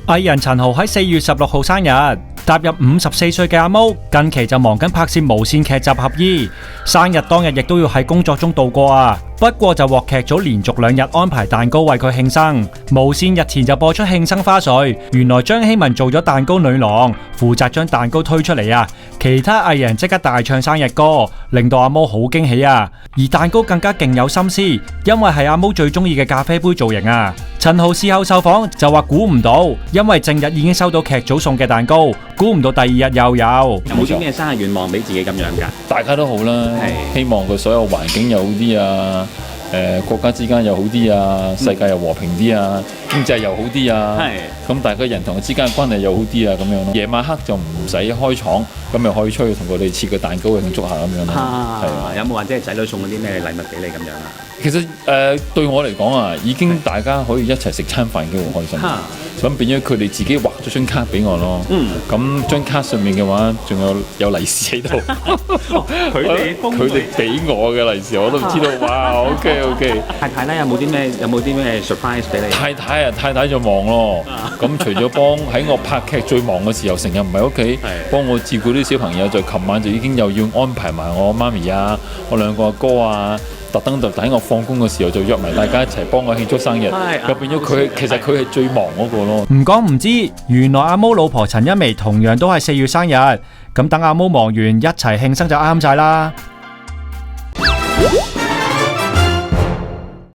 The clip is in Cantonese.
藝人陳豪喺4月16號生日。踏入54歲嘅阿毛，近期就忙緊拍攝無線劇集《合衣》，生日當日亦都要喺工作中度過啊。不過就獲劇組連續2日安排蛋糕為佢慶生。無線日前就播出慶生花絮，原來張曦雯做咗蛋糕女郎，負責將蛋糕推出嚟啊。其他藝人即刻大唱生日歌，令到阿毛好驚喜啊。而蛋糕更加勁有心思，因為係阿毛最中意嘅咖啡杯造型啊。陳豪事後受訪就話估唔到，因為正日已經收到劇組送嘅蛋糕，估唔到第2日又有。有冇啲咩生日願望俾自己咁樣㗎？大家都好啦，希望佢所有環境又好啲啊，國家之間又好啲啊，世界又和平啲啊，經濟又好啲啊，咁大家人同人之間嘅關係又好啲啊，咁樣咯。夜晚黑就唔使開廠，咁咪可以出去同佢哋切個蛋糕去慶祝下咁樣咯。有冇或者係仔女送嗰啲咩禮物俾你咁樣啊？其實對我嚟講啊，已經大家可以一齊食餐飯已經好開心。咁變咗佢哋自己畫咗張卡俾我咯。咁張卡上面嘅話，仲有利是喺度。佢哋俾我嘅利是，我都唔知道。哇 ！OK。太太咧有冇啲咩 surprise 俾你？太太就忙咯。咁除咗幫喺我拍劇最忙嘅時候，成日唔喺屋企幫我照顧啲小朋友，就琴晚就已經又要安排埋我媽咪啊，我2個阿哥啊。特登就喺我放工嘅時候就約埋大家一齊幫我慶祝生日，就變咗佢其實佢係最忙嗰個咯。唔講唔知，原來阿毛老婆陳茵媺同樣都係4月生日，咁等阿毛忙完一齊慶生就啱晒啦。